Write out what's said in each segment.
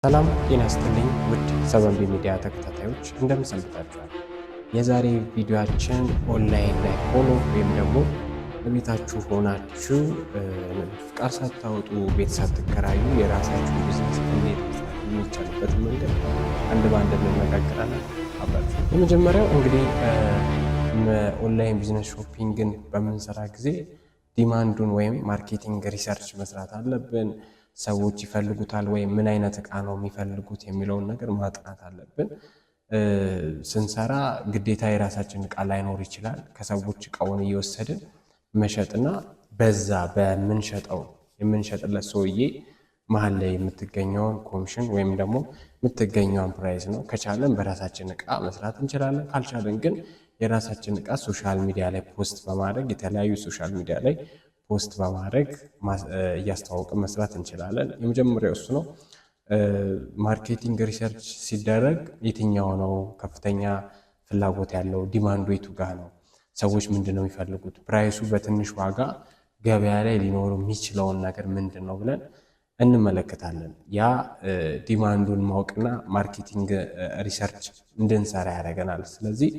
ሰላም ጤና ይስጥልኝ ውድ ሰበንቢ ሚዲያ ተከታታዮች እንደምን ሰንብታችኋል? የዛሬ ቪዲዮአችን ኦንላይን ላይ ሆኖ ወይም ደግሞ በቤታችሁ ሆናችሁ ፍቃድ ሳታወጡ ቤት ሳትከራዩ የራሳችሁ ቢዝነስ እንዴት መስራት የሚቻልበት መንገድ አንድ በአንድ እንነጋገራለን። አብራችሁ የመጀመሪያው እንግዲህ ኦንላይን ቢዝነስ ሾፒንግን በምንሰራ ጊዜ ዲማንዱን ወይም ማርኬቲንግ ሪሰርች መስራት አለብን። ሰዎች ይፈልጉታል ወይ ምን አይነት እቃ ነው የሚፈልጉት የሚለውን ነገር ማጥናት አለብን። ስንሰራ ግዴታ የራሳችን እቃ ላይኖር ይችላል። ከሰዎች እቃውን እየወሰድን መሸጥና በዛ የምንሸጥለት ሰውዬ መሀል ላይ የምትገኘውን ኮሚሽን ወይም ደግሞ የምትገኘውን ፕራይስ ነው። ከቻለን በራሳችን እቃ መስራት እንችላለን። ካልቻለን ግን የራሳችን እቃ ሶሻል ሚዲያ ላይ ፖስት በማድረግ የተለያዩ ሶሻል ሚዲያ ላይ ፖስት በማድረግ እያስተዋወቅን መስራት እንችላለን። የመጀመሪያው እሱ ነው። ማርኬቲንግ ሪሰርች ሲደረግ የትኛው ነው ከፍተኛ ፍላጎት ያለው፣ ዲማንዱ የቱ ጋር ነው፣ ሰዎች ምንድን ነው የሚፈልጉት፣ ፕራይሱ በትንሽ ዋጋ ገበያ ላይ ሊኖሩ የሚችለውን ነገር ምንድን ነው ብለን እንመለከታለን። ያ ዲማንዱን ማወቅና ማርኬቲንግ ሪሰርች እንድንሰራ ያደርገናል። ስለዚህ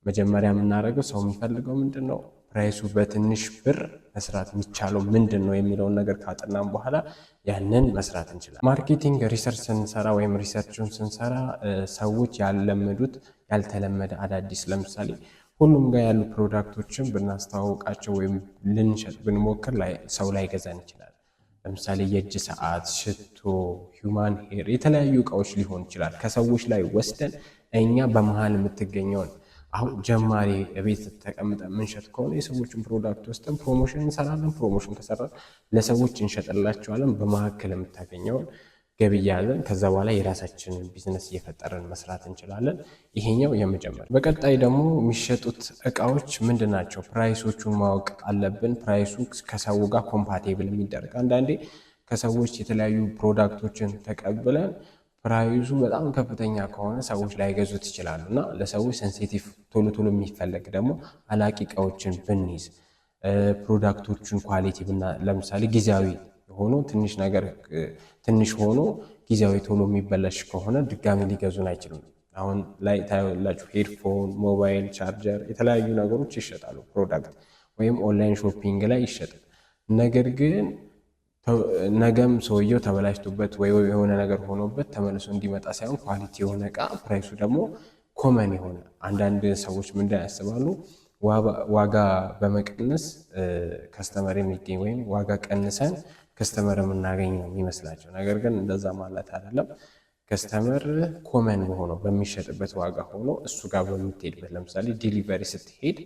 መጀመሪያ የምናደርገው ሰው የሚፈልገው ምንድን ነው፣ ፕራይሱ በትንሽ ብር መስራት የሚቻለው ምንድን ነው የሚለውን ነገር ካጠናም በኋላ ያንን መስራት እንችላለን። ማርኬቲንግ ሪሰርች ስንሰራ ወይም ሪሰርችን ስንሰራ ሰዎች ያልለመዱት ያልተለመደ አዳዲስ፣ ለምሳሌ ሁሉም ጋር ያሉ ፕሮዳክቶችን ብናስተዋውቃቸው ወይም ልንሸጥ ብንሞክር ሰው ላይ ገዛን ይችላል። ለምሳሌ የእጅ ሰዓት፣ ሽቶ፣ ሂውማን ሄር የተለያዩ እቃዎች ሊሆን ይችላል። ከሰዎች ላይ ወስደን እኛ በመሃል የምትገኘውን አሁን ጀማሪ ቤት ተቀምጠን ምንሸጥ ከሆነ የሰዎችን ፕሮዳክት ወስደን ፕሮሞሽን እንሰራለን። ፕሮሞሽን ከሰራን ለሰዎች እንሸጥላቸዋለን። በመካከል የምታገኘውን ገቢ ያለን ከዛ በኋላ የራሳችንን ቢዝነስ እየፈጠረን መስራት እንችላለን። ይሄኛው የመጀመሪያ። በቀጣይ ደግሞ የሚሸጡት እቃዎች ምንድን ናቸው? ፕራይሶቹን ማወቅ አለብን። ፕራይሱ ከሰው ጋር ኮምፓቴብል የሚደረግ አንዳንዴ ከሰዎች የተለያዩ ፕሮዳክቶችን ተቀብለን ፕራይሱ በጣም ከፍተኛ ከሆነ ሰዎች ላይገዙት ይችላሉ እና ለሰዎች ሴንሲቲቭ ቶሎ የሚፈለግ ደግሞ አላቂ እቃዎችን ብንይዝ ፕሮዳክቶችን ኳሊቲ ለምሳሌ ጊዜያዊ ሆኖ ትንሽ ሆኖ ጊዜያዊ ቶሎ የሚበላሽ ከሆነ ድጋሚ ሊገዙን አይችሉም። አሁን ላይ ታያላችሁ ሄድፎን፣ ሞባይል ቻርጀር የተለያዩ ነገሮች ይሸጣሉ። ፕሮዳክት ወይም ኦንላይን ሾፒንግ ላይ ይሸጣል። ነገር ግን ነገም ሰውየው ተበላሽቶበት ወይ የሆነ ነገር ሆኖበት ተመልሶ እንዲመጣ ሳይሆን ኳሊቲ የሆነ እቃ ፕራይሱ ደግሞ ኮመን የሆነ አንዳንድ ሰዎች ምንድን ያስባሉ ዋጋ በመቀነስ ከስተመር የሚገኝ ወይም ዋጋ ቀንሰን ከስተመር የምናገኝ ነው የሚመስላቸው። ነገር ግን እንደዛ ማለት አይደለም። ከስተመር ኮመን በሆነው በሚሸጥበት ዋጋ ሆኖ እሱ ጋር በምትሄድበት ለምሳሌ ዲሊቨሪ ስትሄድ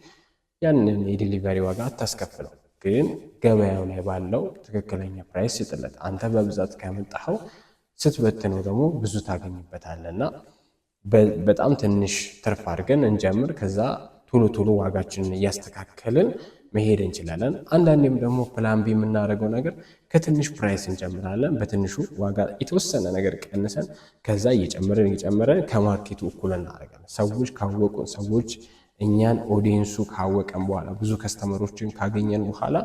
ያንን የዲሊቨሪ ዋጋ አታስከፍለው፣ ግን ገበያው ላይ ባለው ትክክለኛ ፕራይስ ይጥለት። አንተ በብዛት ካመጣኸው ስትበትነው ደግሞ ብዙ ታገኝበታለና በጣም ትንሽ ትርፍ አድርገን እንጀምር። ከዛ ቶሎ ዋጋችንን እያስተካከልን መሄድ እንችላለን። አንዳንዴም ደግሞ ፕላን ቢ የምናደርገው ነገር ከትንሽ ፕራይስ እንጀምራለን። በትንሹ ዋጋ የተወሰነ ነገር ቀንሰን ከዛ እየጨመረን ከማርኬቱ እኩል እናደርጋለን። ሰዎች ካወቁን ሰዎች እኛን ኦዲየንሱ ካወቀን በኋላ ብዙ ከስተመሮችን ካገኘን በኋላ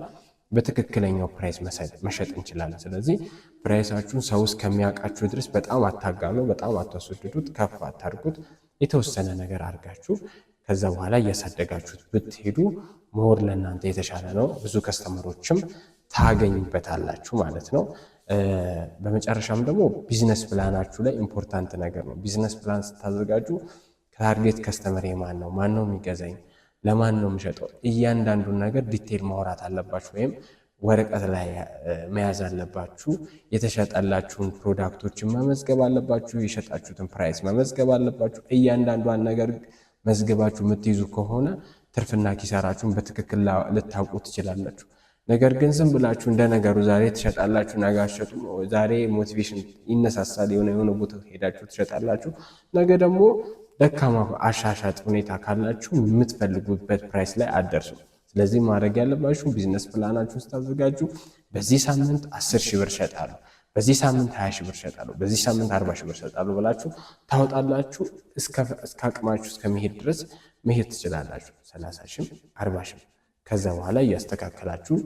በትክክለኛው ፕራይስ መሸጥ እንችላለን። ስለዚህ ፕራይሳችሁን ሰው እስከሚያውቃችሁ ድረስ በጣም አታጋኑ፣ በጣም አታስወድዱት፣ ከፍ አታርጉት። የተወሰነ ነገር አድርጋችሁ ከዛ በኋላ እያሳደጋችሁት ብትሄዱ ሞር ለእናንተ የተሻለ ነው። ብዙ ከስተመሮችም ታገኙበታላችሁ ማለት ነው። በመጨረሻም ደግሞ ቢዝነስ ፕላናችሁ ላይ ኢምፖርታንት ነገር ነው። ቢዝነስ ፕላን ስታዘጋጁ ታርጌት ከስተመር ማን ነው የሚገዛኝ፣ ለማን ነው የሚሸጠው፣ እያንዳንዱን ነገር ዲቴል ማውራት አለባችሁ ወይም ወረቀት ላይ መያዝ አለባችሁ። የተሸጠላችሁን ፕሮዳክቶችን መመዝገብ አለባችሁ። የሸጣችሁትን ፕራይስ መመዝገብ አለባችሁ። እያንዳንዷን ነገር መዝገባችሁ የምትይዙ ከሆነ ትርፍና ኪሳራችሁን በትክክል ልታውቁ ትችላላችሁ። ነገር ግን ዝም ብላችሁ እንደ ነገሩ ዛሬ ትሸጣላችሁ፣ ነገ አትሸጡ። ዛሬ ሞቲቬሽን ይነሳሳል፣ የሆነ ቦታ ሄዳችሁ ትሸጣላችሁ፣ ነገ ደግሞ ደካማ አሻሻጥ ሁኔታ ካላችሁ የምትፈልጉበት ፕራይስ ላይ አትደርሱ። ስለዚህ ማድረግ ያለባችሁ ቢዝነስ ፕላናችሁን ስታዘጋጁ በዚህ ሳምንት 10 ሺህ ብር እሸጣለሁ፣ በዚህ ሳምንት 20 ሺህ ብር እሸጣለሁ፣ በዚህ ሳምንት 40 ሺህ ብር እሸጣለሁ ብላችሁ ታወጣላችሁ። እስከ አቅማችሁ እስከመሄድ ድረስ መሄድ ትችላላችሁ። 30 ሺህ 40 ሺህ ከዛ በኋላ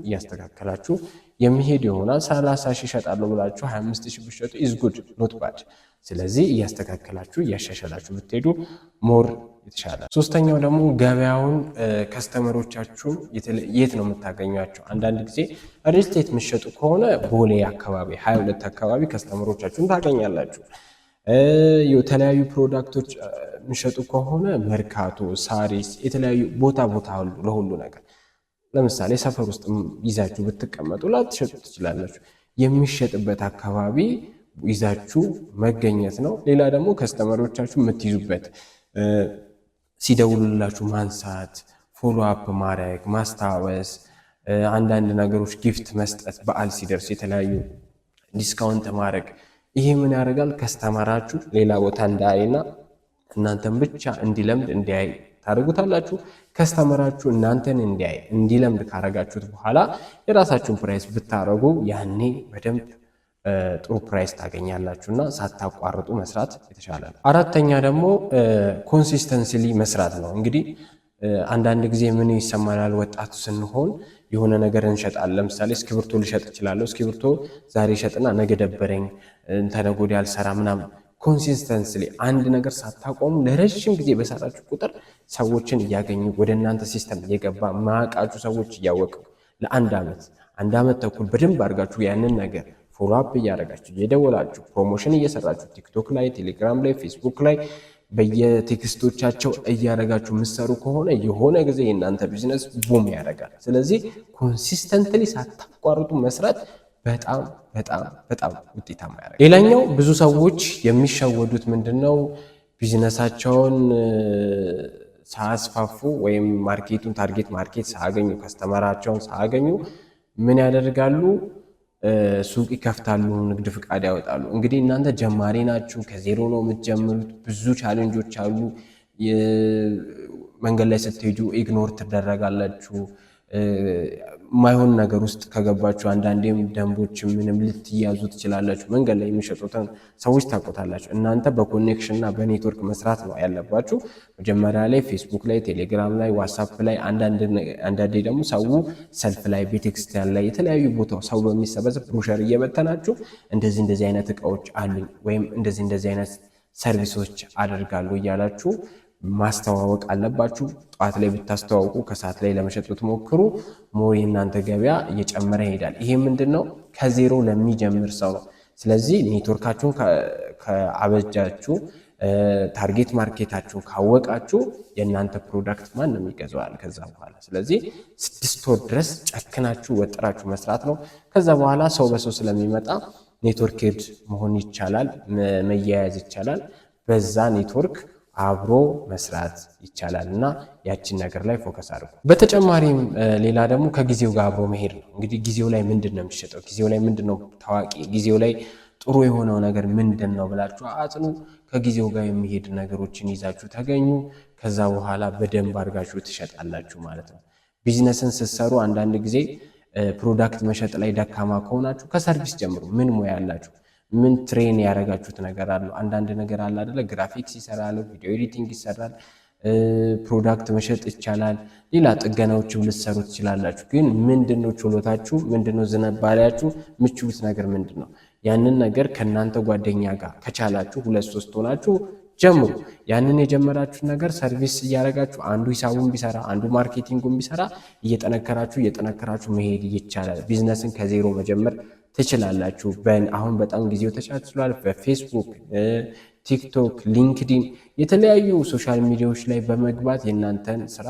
እያስተካከላችሁ የሚሄድ ይሆናል። 30 ሺህ እሸጣለሁ ብላችሁ 25 ሺህ ብትሸጡ ኢዝ ጉድ ኖት ባድ። ስለዚህ እያስተካከላችሁ እያሻሻላችሁ ብትሄዱ ሞር የተሻለ። ሶስተኛው ደግሞ ገበያውን ከስተመሮቻችሁ የት ነው የምታገኟቸው? አንዳንድ ጊዜ ሪል ስቴት የምትሸጡ ከሆነ ቦሌ አካባቢ 22 አካባቢ ከስተመሮቻችሁን ታገኛላችሁ። የተለያዩ ፕሮዳክቶች የምትሸጡ ከሆነ መርካቶ፣ ሳሪስ፣ የተለያዩ ቦታ አሉ ለሁሉ ነገር። ለምሳሌ ሰፈር ውስጥ ይዛችሁ ብትቀመጡ ላትሸጡ ትችላላችሁ። የሚሸጥበት አካባቢ ይዛችሁ መገኘት ነው። ሌላ ደግሞ ከስተመሮቻችሁ የምትይዙበት ሲደውሉላችሁ ማንሳት፣ ፎሎ አፕ ማድረግ፣ ማስታወስ፣ አንዳንድ ነገሮች ጊፍት መስጠት፣ በዓል ሲደርስ የተለያዩ ዲስካውንት ማድረግ። ይሄ ምን ያደርጋል? ከስተመራችሁ ሌላ ቦታ እንዳያይና እናንተን ብቻ እንዲለምድ እንዲያይ ታደርጉታላችሁ። ከስተመራችሁ እናንተን እንዲለምድ ካረጋችሁት በኋላ የራሳችሁን ፕራይስ ብታረጉ ያኔ በደንብ ጥሩ ፕራይስ ታገኛላችሁና ሳታቋርጡ መስራት የተሻለ ነው። አራተኛ ደግሞ ኮንሲስተንሲሊ መስራት ነው። እንግዲህ አንዳንድ ጊዜ ምን ይሰማናል? ወጣቱ ስንሆን የሆነ ነገር እንሸጣለን። ለምሳሌ እስክሪብቶ ልሸጥ እችላለሁ። እስክሪብቶ ዛሬ ሸጥና ነገ ደበረኝ፣ ተነገ ወዲያ አልሰራ ምናምን። ኮንሲስተንሲሊ አንድ ነገር ሳታቆሙ ለረጅም ጊዜ በሰራችሁ ቁጥር ሰዎችን እያገኙ ወደ እናንተ ሲስተም እየገባ ማቃችሁ ሰዎች እያወቁ ለአንድ ዓመት ተኩል በደንብ አድርጋችሁ ያንን ነገር ፎሎ አፕ እያደረጋችሁ እየደወላችሁ ፕሮሞሽን እየሰራችሁ ቲክቶክ ላይ፣ ቴሌግራም ላይ፣ ፌስቡክ ላይ በየቴክስቶቻቸው እያደረጋችሁ የምትሰሩ ከሆነ የሆነ ጊዜ የእናንተ ቢዝነስ ቡም ያደርጋል። ስለዚህ ኮንሲስተንትሊ ሳታቋርጡ መስራት በጣም በጣም በጣም ውጤታማ ያደርጋል። ሌላኛው ብዙ ሰዎች የሚሸወዱት ምንድነው? ቢዝነሳቸውን ሳያስፋፉ ወይም ማርኬቱን ታርጌት ማርኬት ሳያገኙ ከስተመራቸውን ሳያገኙ ምን ያደርጋሉ? ሱቅ ይከፍታሉ፣ ንግድ ፍቃድ ያወጣሉ። እንግዲህ እናንተ ጀማሪ ናችሁ፣ ከዜሮ ነው የምትጀምሩት። ብዙ ቻሌንጆች አሉ። መንገድ ላይ ስትሄዱ ኢግኖር ትደረጋላችሁ። ማይሆን ነገር ውስጥ ከገባችሁ አንዳንዴም ደንቦች ምንም ልትያዙ ትችላላችሁ። መንገድ ላይ የሚሸጡትን ሰዎች ታቆታላችሁ። እናንተ በኮኔክሽን እና በኔትወርክ መስራት ነው ያለባችሁ። መጀመሪያ ላይ ፌስቡክ ላይ፣ ቴሌግራም ላይ፣ ዋትስአፕ ላይ፣ አንዳንዴ ደግሞ ሰው ሰልፍ ላይ፣ ቤተክርስቲያን ላይ፣ የተለያዩ ቦታ ሰው በሚሰበሰብ ብሮሸር እየበተናችሁ እንደዚህ አይነት እቃዎች አሉኝ ወይም እንደዚህ አይነት ሰርቪሶች አደርጋሉ እያላችሁ ማስተዋወቅ አለባችሁ። ጠዋት ላይ ብታስተዋውቁ ከሰዓት ላይ ለመሸጥ ብትሞክሩ ሞር የእናንተ ገበያ እየጨመረ ይሄዳል። ይሄ ምንድነው? ከዜሮ ለሚጀምር ሰው ነው። ስለዚህ ኔትወርካችሁን ከአበጃችሁ፣ ታርጌት ማርኬታችሁን ካወቃችሁ የእናንተ ፕሮዳክት ማንም ይገዛዋል ከዛ በኋላ። ስለዚህ 6 ወር ድረስ ጨክናችሁ ወጥራችሁ መስራት ነው። ከዛ በኋላ ሰው በሰው ስለሚመጣ ኔትወርክድ መሆን ይቻላል፣ መያያዝ ይቻላል። በዛ ኔትወርክ አብሮ መስራት ይቻላል እና ያችን ነገር ላይ ፎከስ አድርጉ። በተጨማሪም ሌላ ደግሞ ከጊዜው ጋር አብሮ መሄድ ነው። እንግዲህ ጊዜው ላይ ምንድን ነው የሚሸጠው? ጊዜው ላይ ምንድን ነው ታዋቂ? ጊዜው ላይ ጥሩ የሆነው ነገር ምንድን ነው ብላችሁ አጥኑ። ከጊዜው ጋር የሚሄድ ነገሮችን ይዛችሁ ተገኙ። ከዛ በኋላ በደንብ አድርጋችሁ ትሸጣላችሁ ማለት ነው። ቢዝነስን ስትሰሩ አንዳንድ ጊዜ ፕሮዳክት መሸጥ ላይ ደካማ ከሆናችሁ ከሰርቪስ ጀምሩ። ምን ሙያ ያላችሁ ምን ትሬን ያደረጋችሁት ነገር አለ? አንዳንድ ነገር አለ አይደለ? ግራፊክስ ይሰራል፣ ቪዲዮ ኤዲቲንግ ይሰራል፣ ፕሮዳክት መሸጥ ይቻላል። ሌላ ጥገናዎችም ልትሰሩ ትችላላችሁ። ግን ምንድነው ችሎታችሁ? ምንድነው ዝንባሌያችሁ? ምችሉት ነገር ምንድነው? ያንን ነገር ከናንተ ጓደኛ ጋር ከቻላችሁ 2-3 ሆናችሁ ጀምሩ። ያንን የጀመራችሁ ነገር ሰርቪስ እያደረጋችሁ አንዱ ሂሳቡን ቢሰራ አንዱ ማርኬቲንጉን ቢሰራ እየጠነከራችሁ መሄድ ይቻላል። ቢዝነስን ከዜሮ መጀመር ትችላላችሁ። አሁን በጣም ጊዜው ተቻችሏል። በፌስቡክ፣ ቲክቶክ፣ ሊንክዲን የተለያዩ ሶሻል ሚዲያዎች ላይ በመግባት የእናንተን ስራ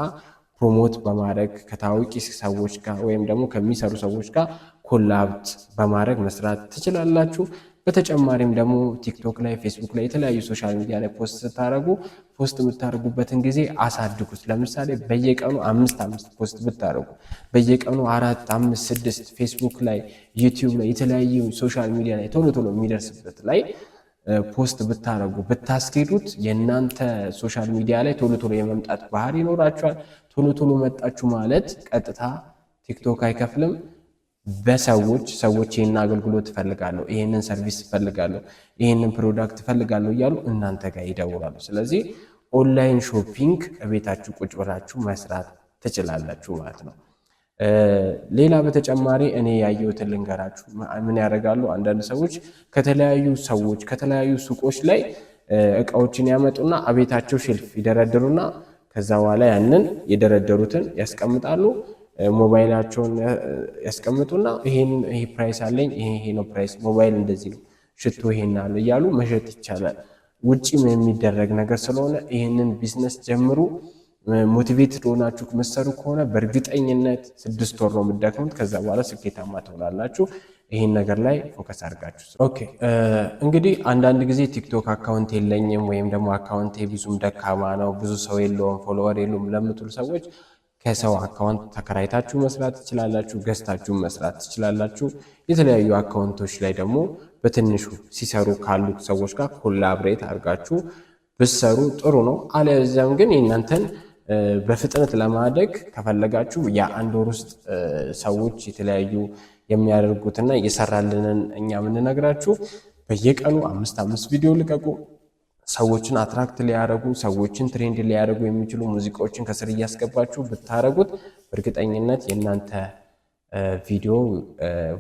ፕሮሞት በማድረግ ከታዋቂ ሰዎች ጋር ወይም ደግሞ ከሚሰሩ ሰዎች ጋር ኮላብት በማድረግ መስራት ትችላላችሁ። በተጨማሪም ደግሞ ቲክቶክ ላይ፣ ፌስቡክ ላይ የተለያዩ ሶሻል ሚዲያ ላይ ፖስት የምታደርጉበትን ጊዜ አሳድጉት። ለምሳሌ በየቀኑ 5 ፖስት ብታደርጉ፣ በየቀኑ 4፣ 5፣ 6 ፌስቡክ ላይ፣ ዩቲዩብ ላይ የተለያዩ ሶሻል ሚዲያ ላይ ቶሎ የሚደርስበት ላይ ፖስት ብታደርጉ ብታስኬዱት የእናንተ ሶሻል ሚዲያ ላይ ቶሎ የመምጣት ባህሪ ይኖራችኋል። ቶሎ መጣችሁ ማለት ቀጥታ ቲክቶክ አይከፍልም። ሰዎች ይህንን አገልግሎት እፈልጋለሁ፣ ይህንን ሰርቪስ እፈልጋለሁ፣ ይህንን ፕሮዳክት እፈልጋለሁ እያሉ እናንተ ጋር ይደውላሉ። ስለዚህ ኦንላይን ሾፒንግ ቤታችሁ ቁጭ ብላችሁ መስራት ትችላላችሁ ማለት ነው። ሌላ በተጨማሪ እኔ ያየሁትን ልንገራችሁ። ምን ያደርጋሉ አንዳንድ ሰዎች ከተለያዩ ሱቆች ላይ እቃዎችን ያመጡና አቤታቸው ሼልፍ ይደረድሩና ከዛ በኋላ ያንን የደረደሩትን ያስቀምጣሉ። ሞባይላቸውን ያስቀምጡና ይሄ ፕራይስ አለኝ፣ ይሄ ነው ፕራይስ፣ ሞባይል እንደዚህ ነው፣ ሽቶ ይሄን አለ እያሉ መሸጥ ይቻላል። ውጪም የሚደረግ ነገር ስለሆነ ይህንን ቢዝነስ ጀምሩ። ሞቲቬትድ ሆናችሁ መሰሩ ከሆነ በእርግጠኝነት 6 ወር ነው የምትደክሙት። ከዛ በኋላ ስኬታማ ትሆናላችሁ። ይህን ነገር ላይ ፎከስ አድርጋችሁ። ኦኬ እንግዲህ አንዳንድ ጊዜ ቲክቶክ አካውንት የለኝም ወይም ደግሞ አካውንቴ ብዙም ደካማ ነው፣ ብዙ ሰው የለውም፣ ፎሎወር የለውም ለምትሉ ሰዎች ከሰው አካውንት ተከራይታችሁ መስራት ትችላላችሁ፣ ገዝታችሁ መስራት ትችላላችሁ። የተለያዩ አካውንቶች ላይ ደግሞ በትንሹ ሲሰሩ ካሉት ሰዎች ጋር ኮላብሬት አድርጋችሁ ብትሰሩ ጥሩ ነው። አለዚያም ግን የእናንተን በፍጥነት ለማደግ ከፈለጋችሁ የአንድ ወር ውስጥ ሰዎች የተለያዩ የሚያደርጉትና እየሰራልንን እኛ የምንነግራችሁ በየቀኑ 5 ቪዲዮ ልቀቁ። ሰዎችን አትራክት ሊያደርጉ ሰዎችን ትሬንድ ሊያደርጉ የሚችሉ ሙዚቃዎችን ከስር እያስገባችሁ ብታረጉት በእርግጠኝነት የእናንተ ቪዲዮ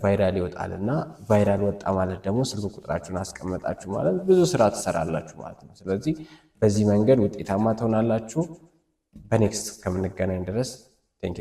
ቫይራል ይወጣልና ቫይራል ወጣ ማለት ደግሞ ስልክ ቁጥራችሁን አስቀመጣችሁ ማለት ብዙ ስራ ትሰራላችሁ ማለት ነው። ስለዚህ በዚህ መንገድ ውጤታማ ትሆናላችሁ። በኔክስት ከምንገናኝ ድረስ